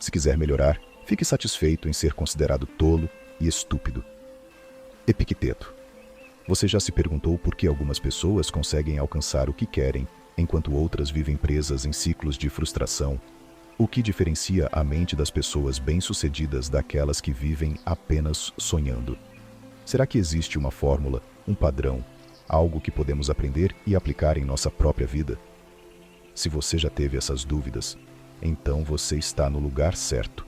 Se quiser melhorar, fique satisfeito em ser considerado tolo e estúpido. Epicteto. Você já se perguntou por que algumas pessoas conseguem alcançar o que querem, enquanto outras vivem presas em ciclos de frustração? O que diferencia a mente das pessoas bem-sucedidas daquelas que vivem apenas sonhando? Será que existe uma fórmula, um padrão, algo que podemos aprender e aplicar em nossa própria vida? Se você já teve essas dúvidas, então você está no lugar certo.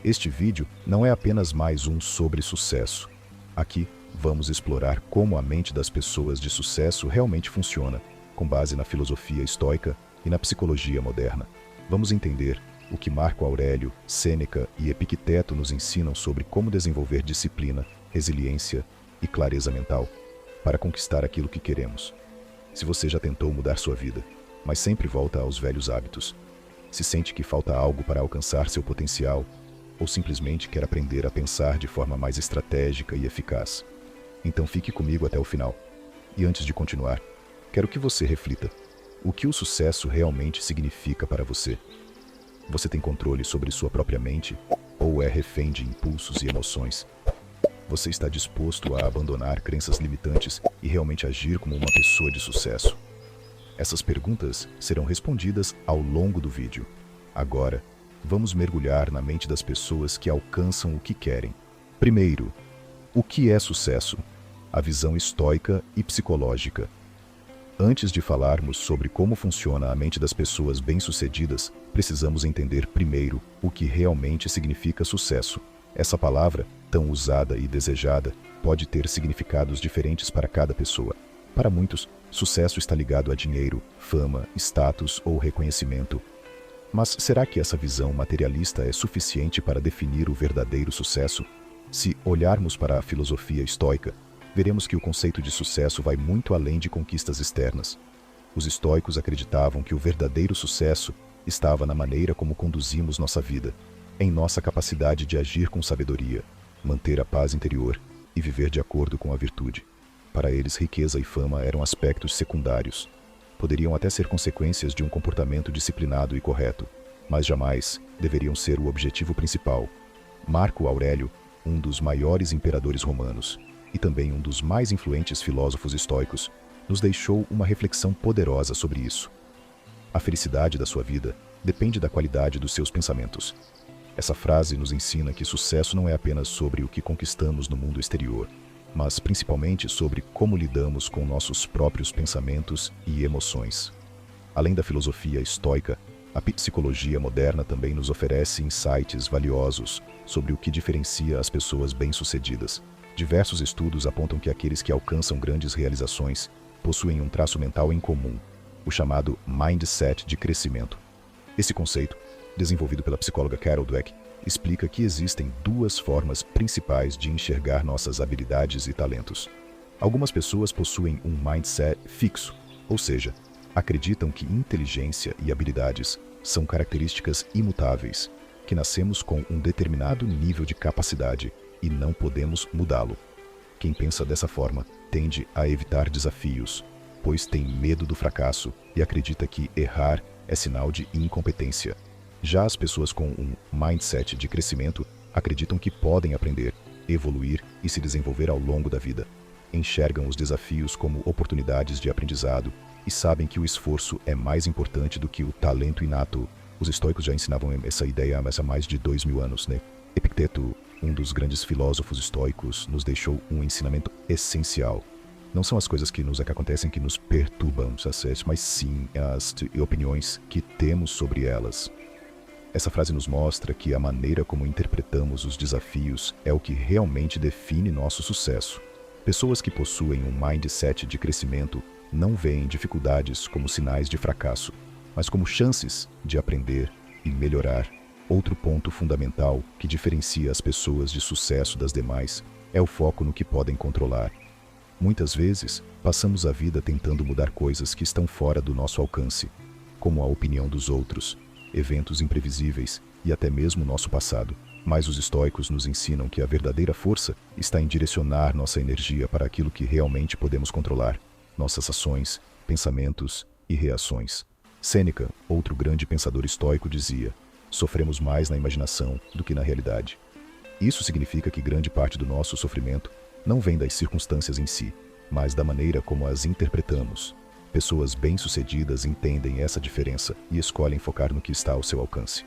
Este vídeo não é apenas mais um sobre sucesso. Aqui, vamos explorar como a mente das pessoas de sucesso realmente funciona, com base na filosofia estoica e na psicologia moderna. Vamos entender o que Marco Aurélio, Sêneca e Epicteto nos ensinam sobre como desenvolver disciplina, resiliência e clareza mental para conquistar aquilo que queremos. Se você já tentou mudar sua vida, mas sempre volta aos velhos hábitos, se sente que falta algo para alcançar seu potencial, ou simplesmente quer aprender a pensar de forma mais estratégica e eficaz, então fique comigo até o final. E antes de continuar, quero que você reflita: o que o sucesso realmente significa para você? Você tem controle sobre sua própria mente ou é refém de impulsos e emoções? Você está disposto a abandonar crenças limitantes e realmente agir como uma pessoa de sucesso? Essas perguntas serão respondidas ao longo do vídeo. Agora, vamos mergulhar na mente das pessoas que alcançam o que querem. Primeiro, o que é sucesso? A visão estoica e psicológica. Antes de falarmos sobre como funciona a mente das pessoas bem-sucedidas, precisamos entender primeiro o que realmente significa sucesso. Essa palavra, tão usada e desejada, pode ter significados diferentes para cada pessoa. Para muitos, sucesso está ligado a dinheiro, fama, status ou reconhecimento. Mas será que essa visão materialista é suficiente para definir o verdadeiro sucesso? Se olharmos para a filosofia estoica, veremos que o conceito de sucesso vai muito além de conquistas externas. Os estoicos acreditavam que o verdadeiro sucesso estava na maneira como conduzimos nossa vida, em nossa capacidade de agir com sabedoria, manter a paz interior e viver de acordo com a virtude. Para eles, riqueza e fama eram aspectos secundários. Poderiam até ser consequências de um comportamento disciplinado e correto, mas jamais deveriam ser o objetivo principal. Marco Aurélio, um dos maiores imperadores romanos e também um dos mais influentes filósofos estoicos, nos deixou uma reflexão poderosa sobre isso. A felicidade da sua vida depende da qualidade dos seus pensamentos. Essa frase nos ensina que sucesso não é apenas sobre o que conquistamos no mundo exterior, mas principalmente sobre como lidamos com nossos próprios pensamentos e emoções. Além da filosofia estoica, a psicologia moderna também nos oferece insights valiosos sobre o que diferencia as pessoas bem-sucedidas. Diversos estudos apontam que aqueles que alcançam grandes realizações possuem um traço mental em comum, o chamado mindset de crescimento. Esse conceito, desenvolvido pela psicóloga Carol Dweck, explica que existem duas formas principais de enxergar nossas habilidades e talentos. Algumas pessoas possuem um mindset fixo, ou seja, acreditam que inteligência e habilidades são características imutáveis, que nascemos com um determinado nível de capacidade e não podemos mudá-lo. Quem pensa dessa forma tende a evitar desafios, pois tem medo do fracasso e acredita que errar é sinal de incompetência. Já as pessoas com um mindset de crescimento acreditam que podem aprender, evoluir e se desenvolver ao longo da vida. Enxergam os desafios como oportunidades de aprendizado e sabem que o esforço é mais importante do que o talento inato. Os estoicos já ensinavam essa ideia há mais de 2000 anos, né? Epicteto, um dos grandes filósofos estoicos, nos deixou um ensinamento essencial. Não são as coisas que acontecem que nos perturbam, mas sim as opiniões que temos sobre elas. Essa frase nos mostra que a maneira como interpretamos os desafios é o que realmente define nosso sucesso. Pessoas que possuem um mindset de crescimento não veem dificuldades como sinais de fracasso, mas como chances de aprender e melhorar. Outro ponto fundamental que diferencia as pessoas de sucesso das demais é o foco no que podem controlar. Muitas vezes, passamos a vida tentando mudar coisas que estão fora do nosso alcance, como a opinião dos outros, eventos imprevisíveis e até mesmo nosso passado. Mas os estoicos nos ensinam que a verdadeira força está em direcionar nossa energia para aquilo que realmente podemos controlar, nossas ações, pensamentos e reações. Sêneca, outro grande pensador estoico, dizia: Sofremos mais na imaginação do que na realidade. Isso significa que grande parte do nosso sofrimento não vem das circunstâncias em si, mas da maneira como as interpretamos. Pessoas bem-sucedidas entendem essa diferença e escolhem focar no que está ao seu alcance.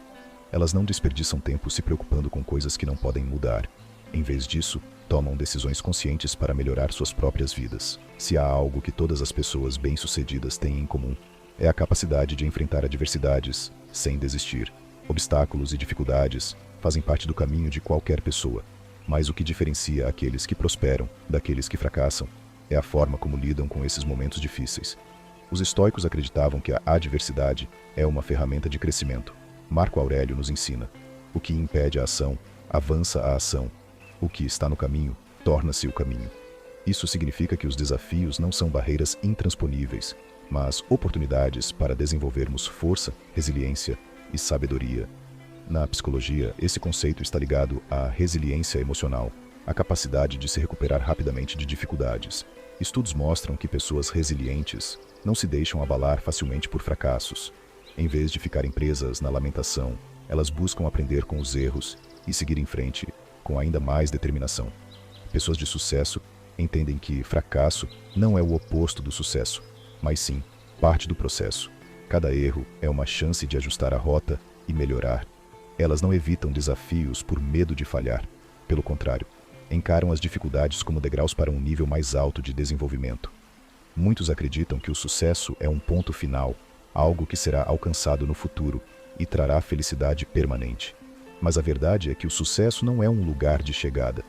Elas não desperdiçam tempo se preocupando com coisas que não podem mudar. Em vez disso, tomam decisões conscientes para melhorar suas próprias vidas. Se há algo que todas as pessoas bem-sucedidas têm em comum, é a capacidade de enfrentar adversidades sem desistir. Obstáculos e dificuldades fazem parte do caminho de qualquer pessoa, mas o que diferencia aqueles que prosperam daqueles que fracassam é a forma como lidam com esses momentos difíceis. Os estoicos acreditavam que a adversidade é uma ferramenta de crescimento. Marco Aurélio nos ensina: o que impede a ação, avança a ação. O que está no caminho, torna-se o caminho. Isso significa que os desafios não são barreiras intransponíveis, mas oportunidades para desenvolvermos força, resiliência e sabedoria. Na psicologia, esse conceito está ligado à resiliência emocional, a capacidade de se recuperar rapidamente de dificuldades. Estudos mostram que pessoas resilientes não se deixam abalar facilmente por fracassos. Em vez de ficarem presas na lamentação, elas buscam aprender com os erros e seguir em frente com ainda mais determinação. Pessoas de sucesso entendem que fracasso não é o oposto do sucesso, mas sim parte do processo. Cada erro é uma chance de ajustar a rota e melhorar. Elas não evitam desafios por medo de falhar. Pelo contrário, encaram as dificuldades como degraus para um nível mais alto de desenvolvimento. Muitos acreditam que o sucesso é um ponto final, algo que será alcançado no futuro e trará felicidade permanente. Mas a verdade é que o sucesso não é um lugar de chegada.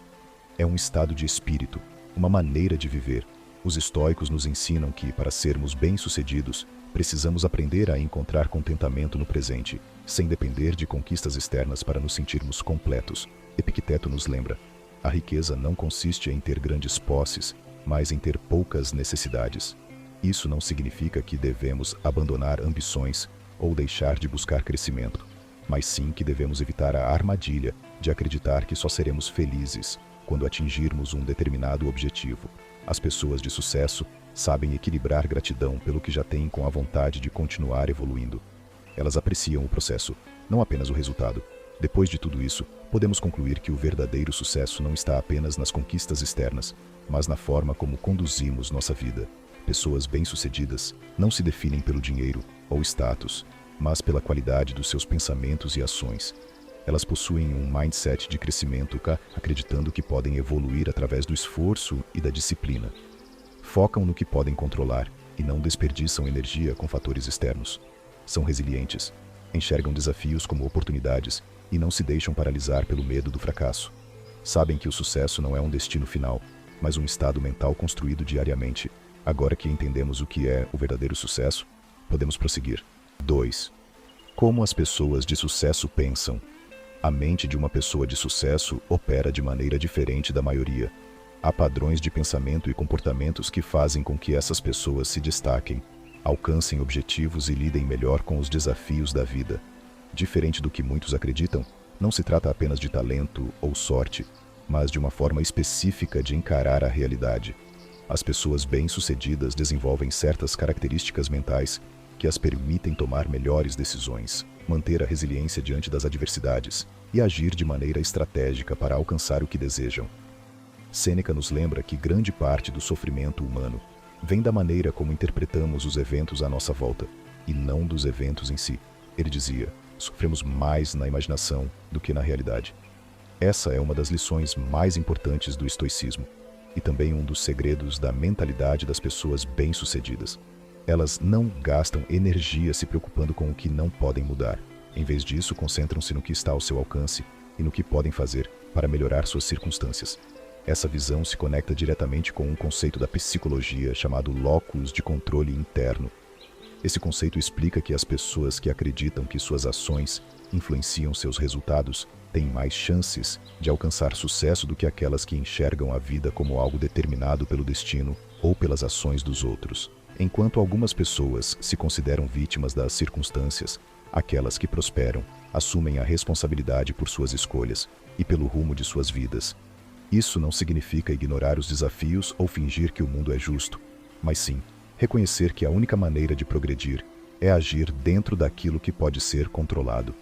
É um estado de espírito, uma maneira de viver. Os estoicos nos ensinam que, para sermos bem-sucedidos, precisamos aprender a encontrar contentamento no presente, sem depender de conquistas externas para nos sentirmos completos. Epicteto nos lembra: a riqueza não consiste em ter grandes posses, mas em ter poucas necessidades. Isso não significa que devemos abandonar ambições ou deixar de buscar crescimento, mas sim que devemos evitar a armadilha de acreditar que só seremos felizes quando atingirmos um determinado objetivo. As pessoas de sucesso sabem equilibrar gratidão pelo que já têm com a vontade de continuar evoluindo. Elas apreciam o processo, não apenas o resultado. Depois de tudo isso, podemos concluir que o verdadeiro sucesso não está apenas nas conquistas externas, mas na forma como conduzimos nossa vida. Pessoas bem-sucedidas não se definem pelo dinheiro ou status, mas pela qualidade dos seus pensamentos e ações. Elas possuem um mindset de crescimento, acreditando que podem evoluir através do esforço e da disciplina. Focam no que podem controlar e não desperdiçam energia com fatores externos. São resilientes, enxergam desafios como oportunidades e não se deixam paralisar pelo medo do fracasso. Sabem que o sucesso não é um destino final, mas um estado mental construído diariamente. Agora que entendemos o que é o verdadeiro sucesso, podemos prosseguir. 2. Como as pessoas de sucesso pensam. A mente de uma pessoa de sucesso opera de maneira diferente da maioria. Há padrões de pensamento e comportamentos que fazem com que essas pessoas se destaquem, alcancem objetivos e lidem melhor com os desafios da vida. Diferente do que muitos acreditam, não se trata apenas de talento ou sorte, mas de uma forma específica de encarar a realidade. As pessoas bem-sucedidas desenvolvem certas características mentais que as permitem tomar melhores decisões, manter a resiliência diante das adversidades e agir de maneira estratégica para alcançar o que desejam. Sêneca nos lembra que grande parte do sofrimento humano vem da maneira como interpretamos os eventos à nossa volta, e não dos eventos em si. Ele dizia: sofremos mais na imaginação do que na realidade. Essa é uma das lições mais importantes do estoicismo, e também um dos segredos da mentalidade das pessoas bem-sucedidas. Elas não gastam energia se preocupando com o que não podem mudar. Em vez disso, concentram-se no que está ao seu alcance e no que podem fazer para melhorar suas circunstâncias. Essa visão se conecta diretamente com um conceito da psicologia chamado locus de controle interno. Esse conceito explica que as pessoas que acreditam que suas ações influenciam seus resultados têm mais chances de alcançar sucesso do que aquelas que enxergam a vida como algo determinado pelo destino ou pelas ações dos outros. Enquanto algumas pessoas se consideram vítimas das circunstâncias, aquelas que prosperam assumem a responsabilidade por suas escolhas e pelo rumo de suas vidas. Isso não significa ignorar os desafios ou fingir que o mundo é justo, mas sim reconhecer que a única maneira de progredir é agir dentro daquilo que pode ser controlado.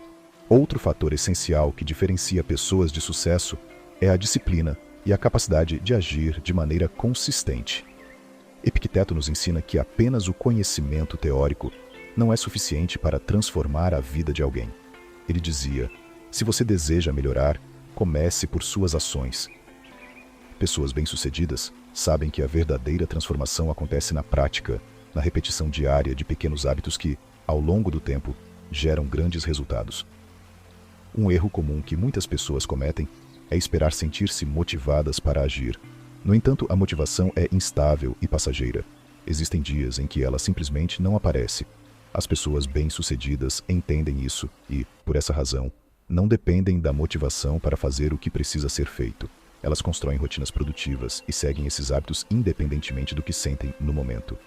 Outro fator essencial que diferencia pessoas de sucesso é a disciplina e a capacidade de agir de maneira consistente. Epicteto nos ensina que apenas o conhecimento teórico não é suficiente para transformar a vida de alguém. Ele dizia: se você deseja melhorar, comece por suas ações. Pessoas bem-sucedidas sabem que a verdadeira transformação acontece na prática, na repetição diária de pequenos hábitos que, ao longo do tempo, geram grandes resultados. Um erro comum que muitas pessoas cometem é esperar sentir-se motivadas para agir. No entanto, a motivação é instável e passageira. Existem dias em que ela simplesmente não aparece. As pessoas bem-sucedidas entendem isso e, por essa razão, não dependem da motivação para fazer o que precisa ser feito. Elas constroem rotinas produtivas e seguem esses hábitos independentemente do que sentem no momento.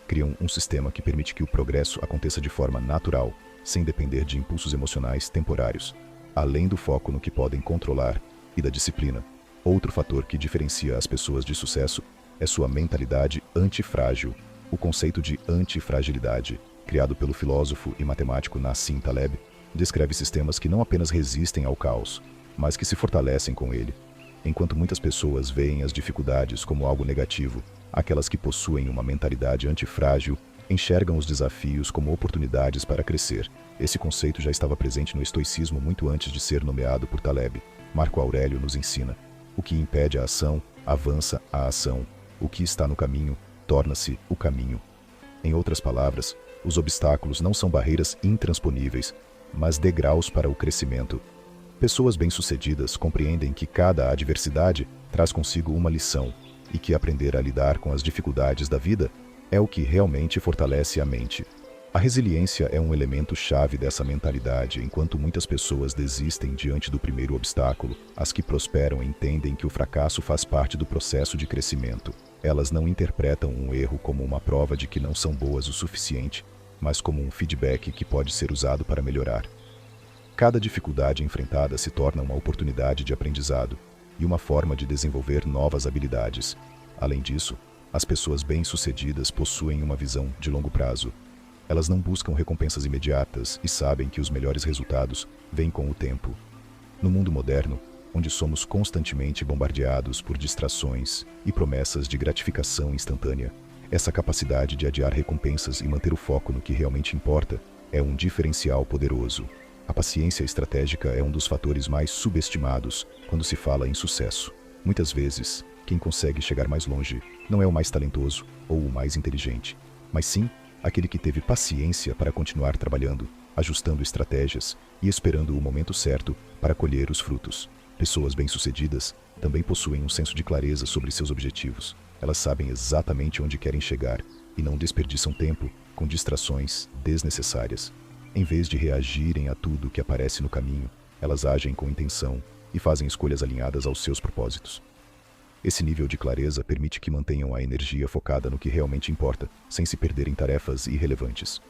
Criam um sistema que permite que o progresso aconteça de forma natural, sem depender de impulsos emocionais temporários, além do foco no que podem controlar e da disciplina. Outro fator que diferencia as pessoas de sucesso é sua mentalidade antifrágil. O conceito de antifragilidade, criado pelo filósofo e matemático Nassim Taleb, descreve sistemas que não apenas resistem ao caos, mas que se fortalecem com ele. Enquanto muitas pessoas veem as dificuldades como algo negativo, aquelas que possuem uma mentalidade antifrágil enxergam os desafios como oportunidades para crescer. Esse conceito já estava presente no estoicismo muito antes de ser nomeado por Taleb. Marco Aurélio nos ensina: o que impede a ação, avança a ação. O que está no caminho, torna-se o caminho. Em outras palavras, os obstáculos não são barreiras intransponíveis, mas degraus para o crescimento. Pessoas bem-sucedidas compreendem que cada adversidade traz consigo uma lição e que aprender a lidar com as dificuldades da vida é o que realmente fortalece a mente. A resiliência é um elemento chave dessa mentalidade. Enquanto muitas pessoas desistem diante do primeiro obstáculo, as que prosperam entendem que o fracasso faz parte do processo de crescimento. Elas não interpretam um erro como uma prova de que não são boas o suficiente, mas como um feedback que pode ser usado para melhorar. Cada dificuldade enfrentada se torna uma oportunidade de aprendizado e uma forma de desenvolver novas habilidades. Além disso, as pessoas bem-sucedidas possuem uma visão de longo prazo. Elas não buscam recompensas imediatas e sabem que os melhores resultados vêm com o tempo. No mundo moderno, onde somos constantemente bombardeados por distrações e promessas de gratificação instantânea, essa capacidade de adiar recompensas e manter o foco no que realmente importa é um diferencial poderoso. A paciência estratégica é um dos fatores mais subestimados quando se fala em sucesso. Muitas vezes, quem consegue chegar mais longe não é o mais talentoso ou o mais inteligente, mas sim aquele que teve paciência para continuar trabalhando, ajustando estratégias e esperando o momento certo para colher os frutos. Pessoas bem-sucedidas também possuem um senso de clareza sobre seus objetivos. Elas sabem exatamente onde querem chegar e não desperdiçam tempo com distrações desnecessárias. Em vez de reagirem a tudo que aparece no caminho, elas agem com intenção e fazem escolhas alinhadas aos seus propósitos. Esse nível de clareza permite que mantenham a energia focada no que realmente importa, sem se perder em tarefas irrelevantes.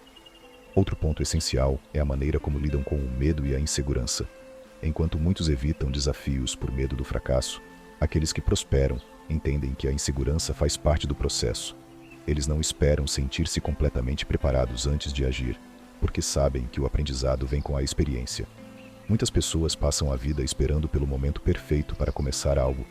Outro ponto essencial é a maneira como lidam com o medo e a insegurança. Enquanto muitos evitam desafios por medo do fracasso, aqueles que prosperam entendem que a insegurança faz parte do processo. Eles não esperam sentir-se completamente preparados antes de agir, porque sabem que o aprendizado vem com a experiência. Muitas pessoas passam a vida esperando pelo momento perfeito para começar algo,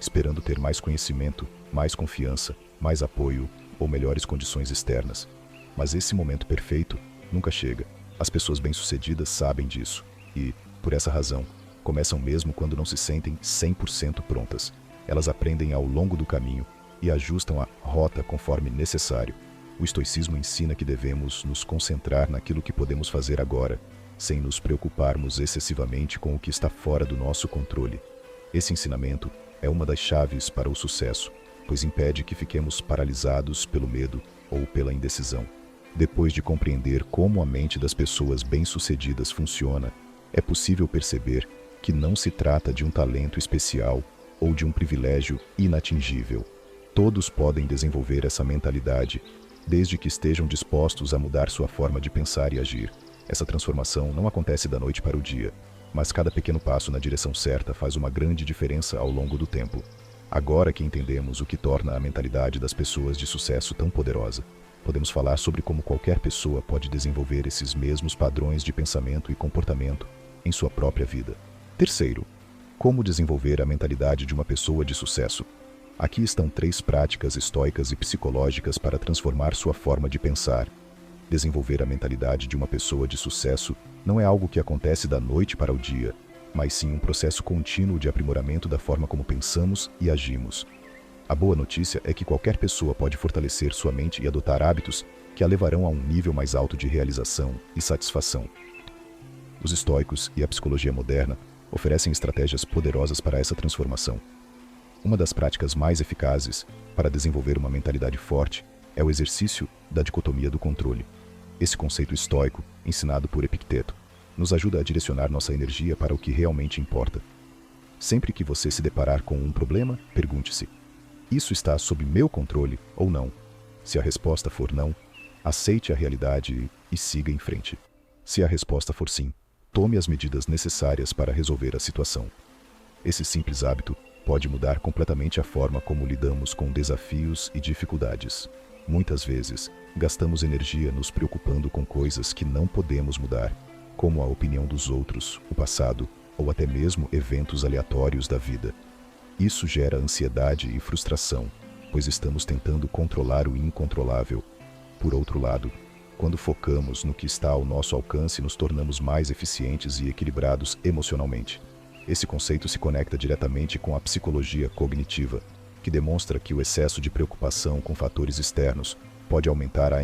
esperando ter mais conhecimento, mais confiança, mais apoio ou melhores condições externas. Mas esse momento perfeito nunca chega. As pessoas bem-sucedidas sabem disso e, por essa razão, começam mesmo quando não se sentem 100% prontas. Elas aprendem ao longo do caminho e ajustam a rota conforme necessário. O estoicismo ensina que devemos nos concentrar naquilo que podemos fazer agora, sem nos preocuparmos excessivamente com o que está fora do nosso controle. Esse ensinamento é uma das chaves para o sucesso, pois impede que fiquemos paralisados pelo medo ou pela indecisão. Depois de compreender como a mente das pessoas bem-sucedidas funciona, é possível perceber que não se trata de um talento especial ou de um privilégio inatingível. Todos podem desenvolver essa mentalidade, desde que estejam dispostos a mudar sua forma de pensar e agir. Essa transformação não acontece da noite para o dia, mas cada pequeno passo na direção certa faz uma grande diferença ao longo do tempo. Agora que entendemos o que torna a mentalidade das pessoas de sucesso tão poderosa, podemos falar sobre como qualquer pessoa pode desenvolver esses mesmos padrões de pensamento e comportamento em sua própria vida. Terceiro, como desenvolver a mentalidade de uma pessoa de sucesso. Aqui estão 3 práticas estoicas e psicológicas para transformar sua forma de pensar. Desenvolver a mentalidade de uma pessoa de sucesso não é algo que acontece da noite para o dia, mas sim um processo contínuo de aprimoramento da forma como pensamos e agimos. A boa notícia é que qualquer pessoa pode fortalecer sua mente e adotar hábitos que a levarão a um nível mais alto de realização e satisfação. Os estoicos e a psicologia moderna oferecem estratégias poderosas para essa transformação. Uma das práticas mais eficazes para desenvolver uma mentalidade forte é o exercício da dicotomia do controle. Esse conceito estoico, ensinado por Epicteto, nos ajuda a direcionar nossa energia para o que realmente importa. Sempre que você se deparar com um problema, pergunte-se: isso está sob meu controle ou não? Se a resposta for não, aceite a realidade e siga em frente. Se a resposta for sim, tome as medidas necessárias para resolver a situação. Esse simples hábito pode mudar completamente a forma como lidamos com desafios e dificuldades. Muitas vezes, gastamos energia nos preocupando com coisas que não podemos mudar, como a opinião dos outros, o passado ou até mesmo eventos aleatórios da vida. Isso gera ansiedade e frustração, pois estamos tentando controlar o incontrolável. Por outro lado, quando focamos no que está ao nosso alcance, nos tornamos mais eficientes e equilibrados emocionalmente. Esse conceito se conecta diretamente com a psicologia cognitiva, que demonstra que o excesso de preocupação com fatores externos pode aumentar a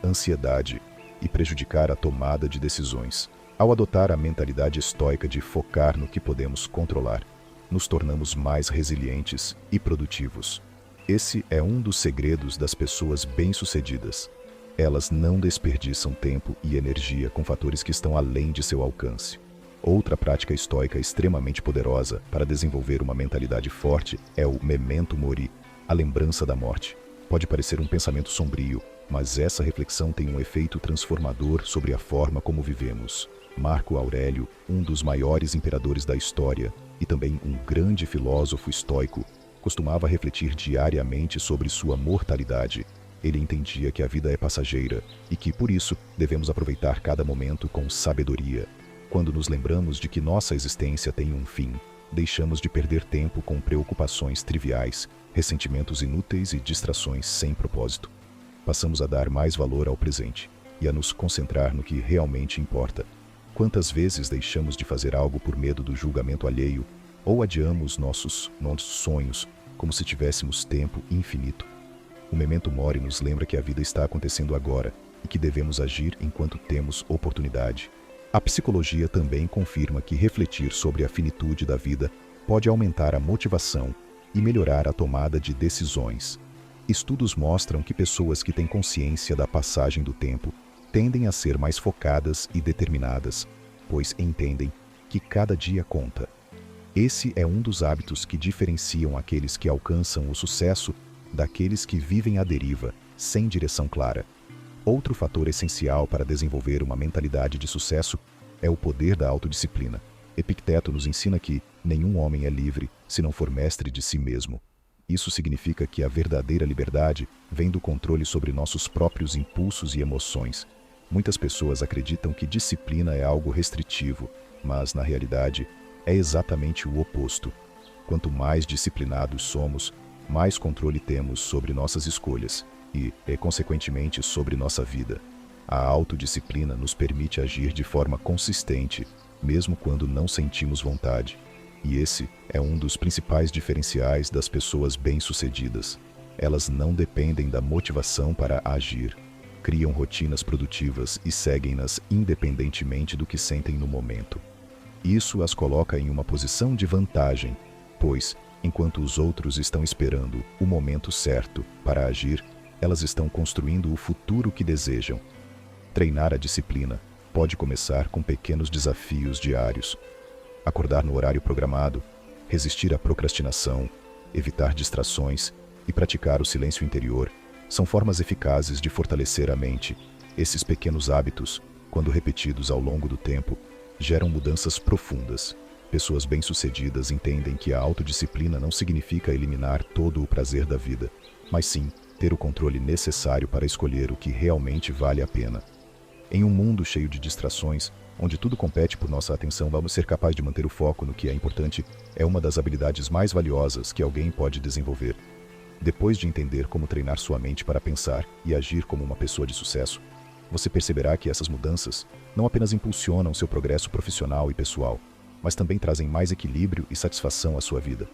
ansiedade e prejudicar a tomada de decisões. Ao adotar a mentalidade estoica de focar no que podemos controlar, nos tornamos mais resilientes e produtivos. Esse é um dos segredos das pessoas bem-sucedidas. Elas não desperdiçam tempo e energia com fatores que estão além de seu alcance. Outra prática estoica extremamente poderosa para desenvolver uma mentalidade forte é o memento mori, a lembrança da morte. Pode parecer um pensamento sombrio, mas essa reflexão tem um efeito transformador sobre a forma como vivemos. Marco Aurélio, um dos maiores imperadores da história e também um grande filósofo estoico, costumava refletir diariamente sobre sua mortalidade. Ele entendia que a vida é passageira e que, por isso, devemos aproveitar cada momento com sabedoria. Quando nos lembramos de que nossa existência tem um fim, deixamos de perder tempo com preocupações triviais, ressentimentos inúteis e distrações sem propósito. Passamos a dar mais valor ao presente e a nos concentrar no que realmente importa. Quantas vezes deixamos de fazer algo por medo do julgamento alheio ou adiamos nossos sonhos como se tivéssemos tempo infinito? O memento mori nos lembra que a vida está acontecendo agora e que devemos agir enquanto temos oportunidade. A psicologia também confirma que refletir sobre a finitude da vida pode aumentar a motivação e melhorar a tomada de decisões. Estudos mostram que pessoas que têm consciência da passagem do tempo tendem a ser mais focadas e determinadas, pois entendem que cada dia conta. Esse é um dos hábitos que diferenciam aqueles que alcançam o sucesso daqueles que vivem à deriva, sem direção clara. Outro fator essencial para desenvolver uma mentalidade de sucesso é o poder da autodisciplina. Epicteto nos ensina que nenhum homem é livre se não for mestre de si mesmo. Isso significa que a verdadeira liberdade vem do controle sobre nossos próprios impulsos e emoções. Muitas pessoas acreditam que disciplina é algo restritivo, mas, na realidade, é exatamente o oposto. Quanto mais disciplinados somos, mais controle temos sobre nossas escolhas e, consequentemente, sobre nossa vida. A autodisciplina nos permite agir de forma consistente, mesmo quando não sentimos vontade. E esse é um dos principais diferenciais das pessoas bem-sucedidas. Elas não dependem da motivação para agir. Criam rotinas produtivas e seguem-nas independentemente do que sentem no momento. Isso as coloca em uma posição de vantagem, pois, enquanto os outros estão esperando o momento certo para agir, elas estão construindo o futuro que desejam. Treinar a disciplina pode começar com pequenos desafios diários. Acordar no horário programado, resistir à procrastinação, evitar distrações e praticar o silêncio interior são formas eficazes de fortalecer a mente. Esses pequenos hábitos, quando repetidos ao longo do tempo, geram mudanças profundas. Pessoas bem-sucedidas entendem que a autodisciplina não significa eliminar todo o prazer da vida, mas sim ter o controle necessário para escolher o que realmente vale a pena. Em um mundo cheio de distrações, onde tudo compete por nossa atenção, vamos ser capazes de manter o foco no que é importante, é uma das habilidades mais valiosas que alguém pode desenvolver. Depois de entender como treinar sua mente para pensar e agir como uma pessoa de sucesso, você perceberá que essas mudanças não apenas impulsionam seu progresso profissional e pessoal, mas também trazem mais equilíbrio e satisfação à sua vida.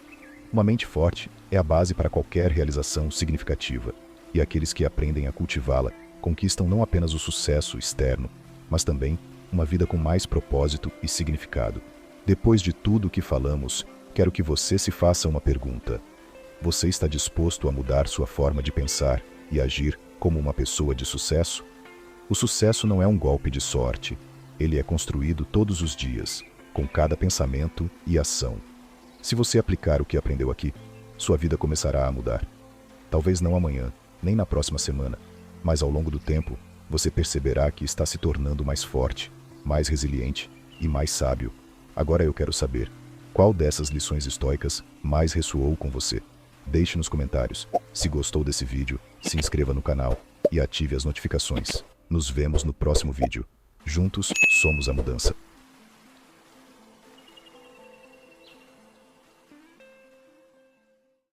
Uma mente forte é a base para qualquer realização significativa, e aqueles que aprendem a cultivá-la conquistam não apenas o sucesso externo, mas também uma vida com mais propósito e significado. Depois de tudo o que falamos, quero que você se faça uma pergunta. Você está disposto a mudar sua forma de pensar e agir como uma pessoa de sucesso? O sucesso não é um golpe de sorte. Ele é construído todos os dias, com cada pensamento e ação. Se você aplicar o que aprendeu aqui, sua vida começará a mudar. Talvez não amanhã, nem na próxima semana, mas ao longo do tempo, você perceberá que está se tornando mais forte, mais resiliente e mais sábio. Agora eu quero saber, qual dessas lições estoicas mais ressoou com você? Deixe nos comentários. Se gostou desse vídeo, se inscreva no canal e ative as notificações. Nos vemos no próximo vídeo. Juntos, somos a mudança.